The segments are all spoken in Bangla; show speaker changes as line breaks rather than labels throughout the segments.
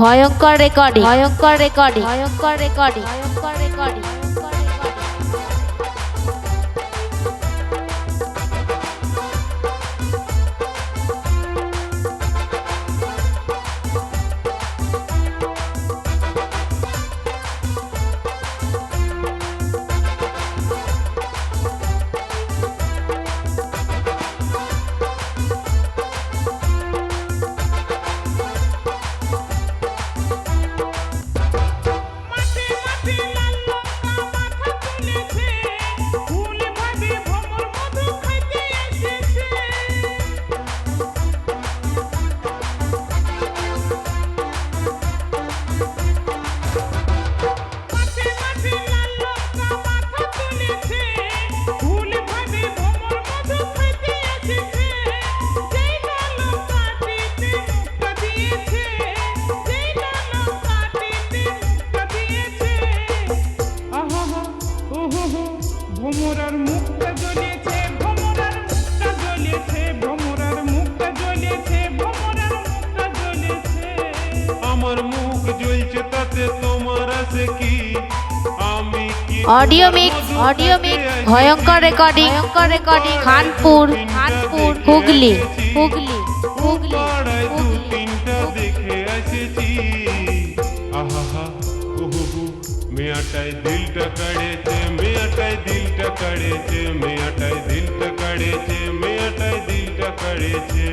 ভয়ঙ্কর রেকর্ডিং, ভয়ঙ্কর রেকর্ডিং, ভয়ঙ্কর রেকর্ডিং, ভয়ঙ্কর রেকর্ডিং।
ভোমরার মুখটা জ্বলেছে, ভোমরার মুখটা জ্বলেছে, ভোমরার মুখটা জ্বলেছে, ভোমরার মুখটা জ্বলেছে। আমার মুখ জ্বলছে তাতে তোমার আছে কি? আমি কি
অডিও মিক্স, অডিও মিক্স, ভয়ঙ্কর রেকর্ডিং, ভয়ঙ্কর রেকর্ডিং। খানপুর, খানপুর, হুগলি, হুগলি, হুগলি,
পাড়ায় দু
হুগলি।
তিনটা দেখে এসেছি। আহা উহু মেয়াটাই দিলটা কাড়েছে, মেয়াটাই দিলটা কাড়েছে, মেয়াটাই দিলটা কাড়েছে, মেয়াটাই দিলটা কাড়েছে।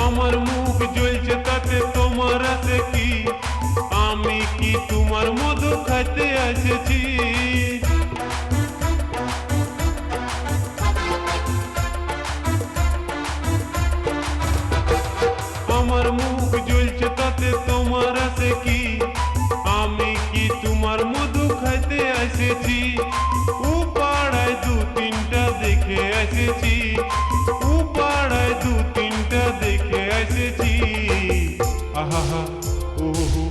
আমার মুখ জ্বলছে তাতে তোমার আছে কি? আমি কি তোমার মধু খাইতে এসেছি? আমার মুখ জ্বলছে তাতে তোমার আছে কি? আমি কি তোমার মধু খাইতে এসেছি? ও পাড়ায় দু তিনটা দেখে এসেছি, ও পাড়ায় দু তিনটা দেখে এসেছি। আহা ওহো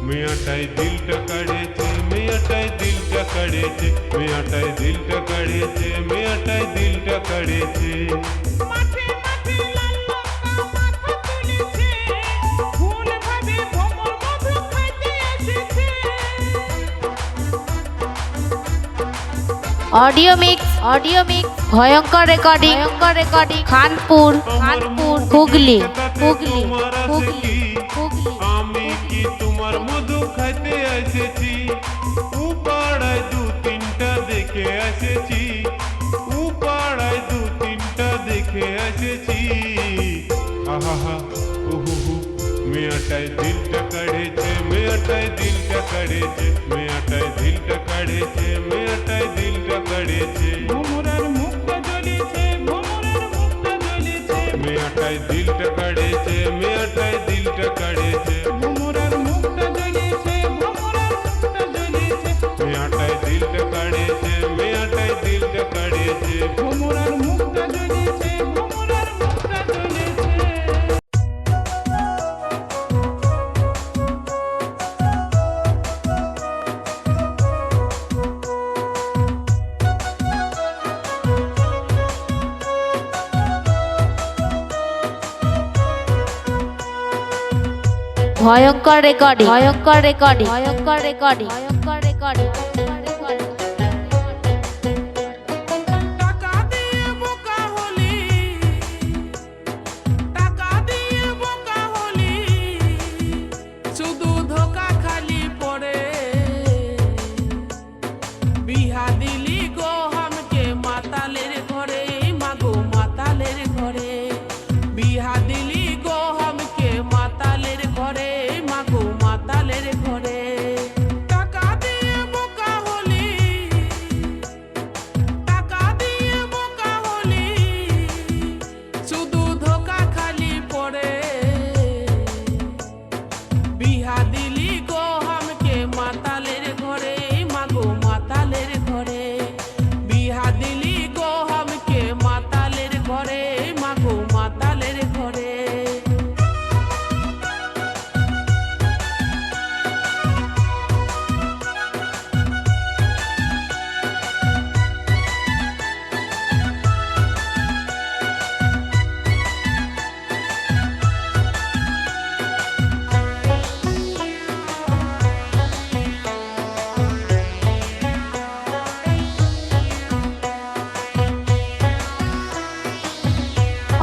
মেয়াটাই দিলটা কাড়েছে, মেয়াটাই দিলটা কাড়েছে, মেয়াটাই দিলটা কাড়েছে, মেয়াটাই দিলটা কাড়েছে। মাঠে মাঠে লাল লঙ্কা মাথা তুলেছে, ফুল ভাবে ভ্রমর মধু খাইতে এসেছে।
অডিও মিক্স, অডিও মিক্স, ভয়ঙ্কর রেকর্ডিং, ভয়ঙ্কর রেকর্ডিং। খানপুর, খানপুর, হুগলি, হুগলি, হুগলি, হুগলি।
আমি কি তোমার মধু খাইতে এসেছি? ও পাড়ায় দু তিনটা দেখে এসেছি, ও পাড়ায় দু তিনটা দেখে এসেছি। আহা উহু মেয়াটাই দিলটা কাড়েছে, মেয়াটাই দিলটা কাড়েছে, মেয়াটাই দিলটা কাড়েছে, মেয়াটাই দিলটা কাড়েছে। ভোমরার মুখটা জ্বলেছে, ভোমরার মুখটা জ্বলেছে, মেয়াটাই দিলটা কাড়েছে, মেয়াটাই দিলটা কাড়েছে। ভোমরার মুখটা জ্বলেছে, ভোমরার মুখটা জ্বলেছে, মেয়াটাই দিলটা কাড়েছে, মেয়াটাই দিলটা কাড়েছে। ভোমরার মুখটা জ্বলেছে, ভোমরার মুখটা জ্বলেছে।
ভয়ঙ্কর রেকর্ডিং, ভয়ঙ্কর রেকর্ডিং, ভয়ঙ্কর রেকর্ডিং, ভয়ঙ্কর রেকর্ডিং।
টাকা দিয়ে বোকা হলি, টাকা দিয়ে বোকা হলি, শুধু ধোকা খালি পড়ে।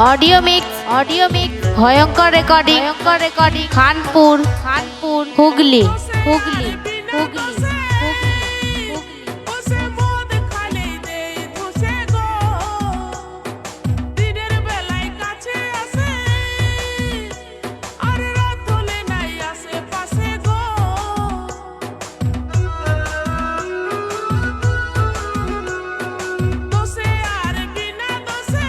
অডিও মিক্স ভয়ঙ্কর রেকর্ডিং খানপুর হুগলি হুগলি হুগলি
ওসে মদ খালে দেই ধসে গো দিনের বেলায় কাছে আসে আর রাত হলে নাই আসে পাশে গো দোষে আর বিনা দোষে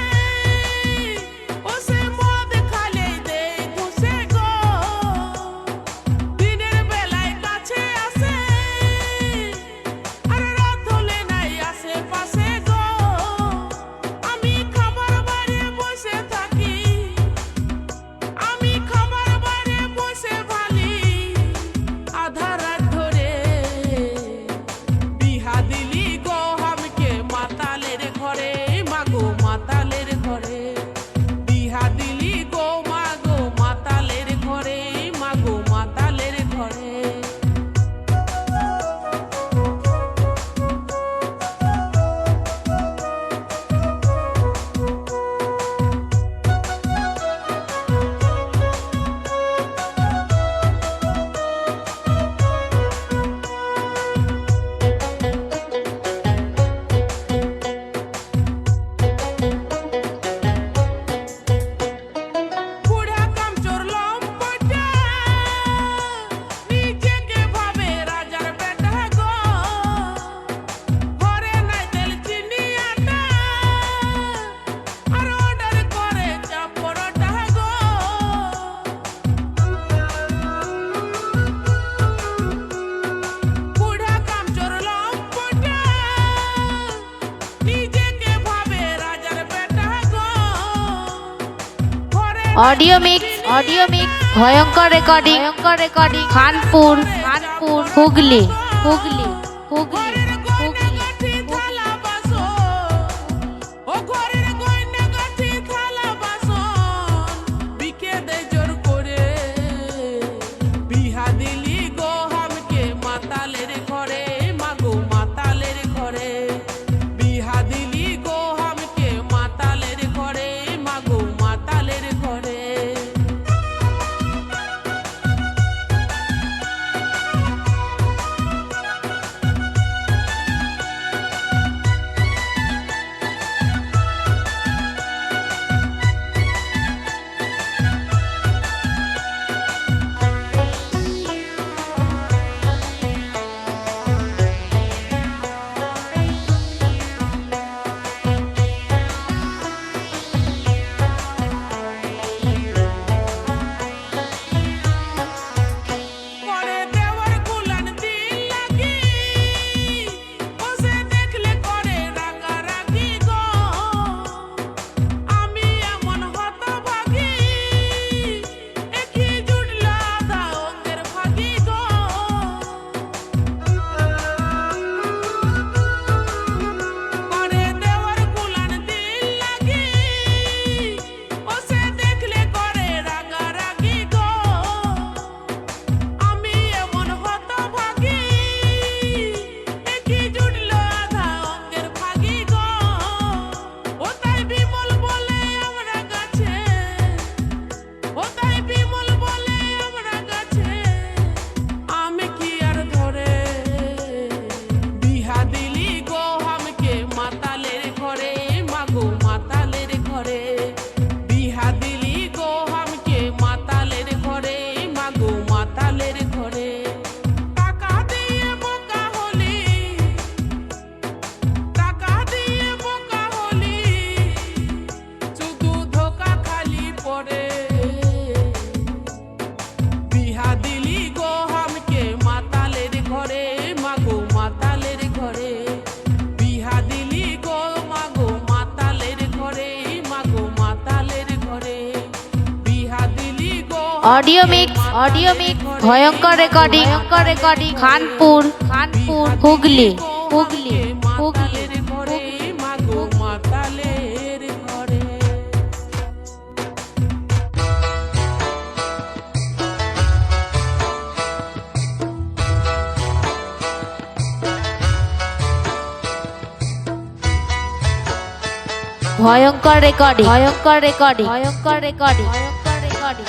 ওসে মদ খালে দেই ধসে গো দিনের বেলায় কাছে আসে আর রাত হলে নাই আসে পাশে গো আমি খাবার বাইরে বসে থাকি আমি খাবার বাইরে বসে ভালি আধা রাত ধরে বিহা দিলি গো আমাকে মাতালের ঘরে মাগো মাতালের ঘরে বিহা দিলি গো মাগো মাতালের ঘরে মাগো মাতালের ঘরে বুড়া কামচোর লম্পটা নিজেকে ভাবে রাজার বেটা গো ঘরে নাই তেল চিনি আটা আর অর্ডার করে চাপ পরোটা গো বুড়া কামচোর লম্পটা নিজেকে ভাবে রাজার বেটা গো ঘরে
অডিও মিক্স ভয়ঙ্কর রেকর্ডিং খানপুর হুগলি হুগলি হুগলি
ঘরের গয়না গাঠি থালা বাসন ও ঘরের গয়না গাঠি থালা বাসন বিকে দে জোর করে বিহা দিলি গো আমাকে মাতালের ঘরে মাগো মাতালের ঘরে বিহা দিলি গো আমাকে মাতালের ঘরে মাগো মাতালের ঘরে করে দেওয়ার গুলান দিল লাগি ওসে দেখলে করে রাগারাগি গো আমি এমন হতভাগী একই জুটলা আধা অঙ্গের ভাগী গো করে দেওয়ার গুলান দিল লাগি ওসে দেখলে করে রাগারাগি গো আমি এমন হতভাগী একই জুটল আধা অঙ্গের ভাগী গো ও তাই বিমল বলে আমরা গাছে ও তাই বিমল বলে আমরা গাছে আমি কি আর ধরে বিহা দিলি গো আমাকে মাতালের ঘরে মাগো মাতালের ঘরে বিহা দিলি গো আমাকে মাতালের ঘরে মাগো মাতালের ঘরে টাকা দিয়ে বোকা হলি টাকা দিয়ে বোকা হলি শুধু ধোকা খালি পড়ে বিহা দিলি গো আমাকে মাতালের ঘরে মাগো মাতালের ঘরে বিহা দিলি গো মাগো মাতালের ঘরে মাগো মাতালের ঘরে বিহা দিলি গো
অডিও মিক্স ভয়ঙ্কর রেকর্ডিং খানপুর হুগলি হুগলি হুগলি
মাতালের ঘরে মাগো মাতালের ঘরে
ভয়ঙ্কর রেকর্ডিং ভয়ঙ্কর রেকর্ডিং ভয়ঙ্কর রেকর্ডিং ভয়ঙ্কর রেকর্ডিং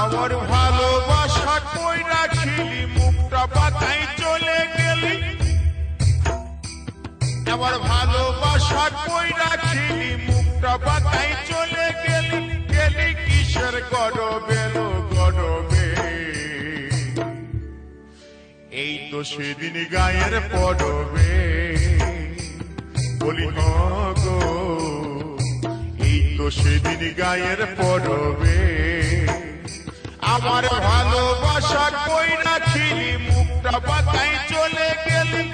আমার ভালোবাসা কই রাখিলি মুখটা বাতাই চলে গেলি আমার ভালোবাসা কই রাখিলি মুখটা বাতাই চলে গেলি গেলি কিসের গরবে লো গরবে এই তো সেদিন গায়ের পড়বে বলি গো এই তো সেদিন গায়ের পড়বে আমার ভালোবাসা কই রাখিলি মুখটা বাতাই চলে গেলি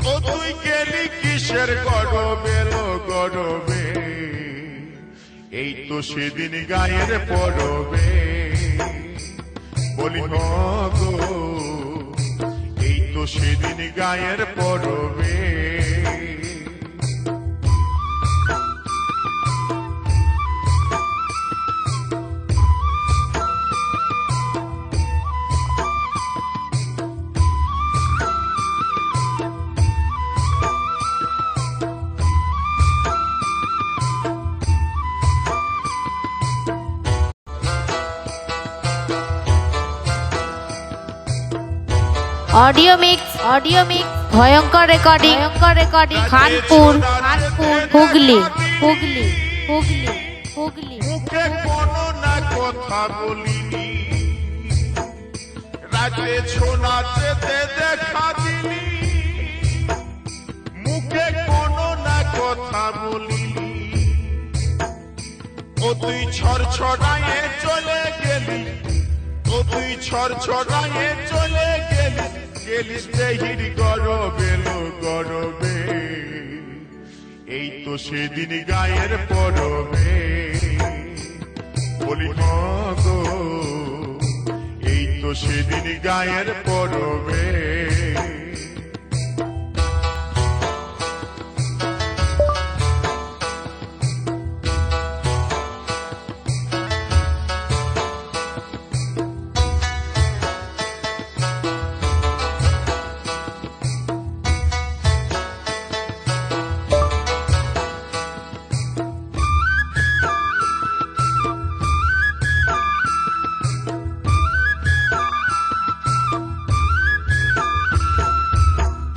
ও তুই গেলি কিসের গরবে লো গরবে এই তো সেদিন গায়ের পড়বে বলি গো এই তো সেদিন গায়ের পড়বে
অডিও মিক্স ভয়ঙ্কর রেকর্ডিং খানপুর হুগলি হুগলি হুগলি হুগলি
মুখে কোনো না কথা বলিনি রাতে ছোনাতে দেখা দিলি মুখে কোনো না কথা বলিনি ও তুই ছড়ছড়ায়ে চলে গেলি ও তুই ছড়ছড়ায়ে চলে গেলি গেলিস দেহির গরবে লো গরবে এই তো সেদিন গায়ের পড়বে বলি গো এই তো সেদিন গায়ের পড়বে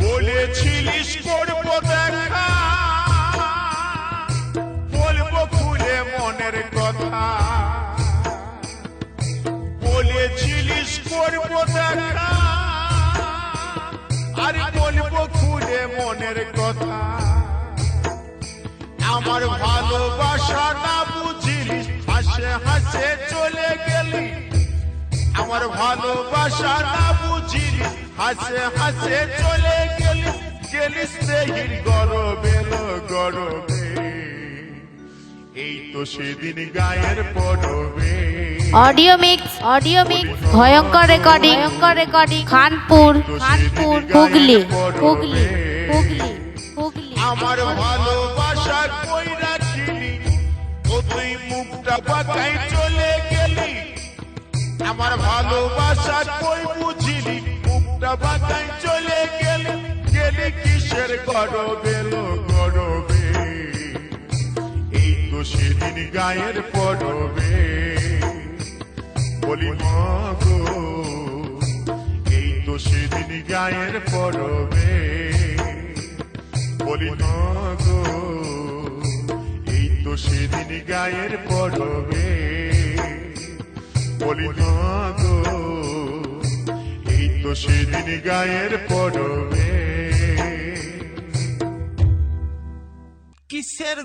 বলেছিলিস করবো দেখা বলবো খুলে মনের কথা বলেছিলিস করবো দেখা আর বলবো খুলে মনের কথা আমার ভালোবাসা না বুঝিলিস হাসে হাসে চলে গেলি আমার ভালোবাসা না বুঝিলিস হাসে হাসে চলে গেলিস গেলিস দেহির গরবে লো গরবে এই তো সেদিন গায়ের পড়বে
অডিও মিক্স ভয়ঙ্কর রেকর্ডিং খানপুর হুগলি হুগলি হুগলি হুগলি
আমার ভালোবাসা কই রাখিলি ও তুই মুখটা বাতাই চলে গেলি আমার ভালোবাসা কই বুঝিলি মুখটা বাতাই চলে গেলি গেলি কিসের গরবে লো গরবে এই তো সেদিন গায়ের পড়বে বলি গো এই তো সেদিন গায়ের পড়বে বলি গো এই তো সেদিন গায়ের পড়বে বলি গো এই তো সেদিন গায়ের পড়বে কিসের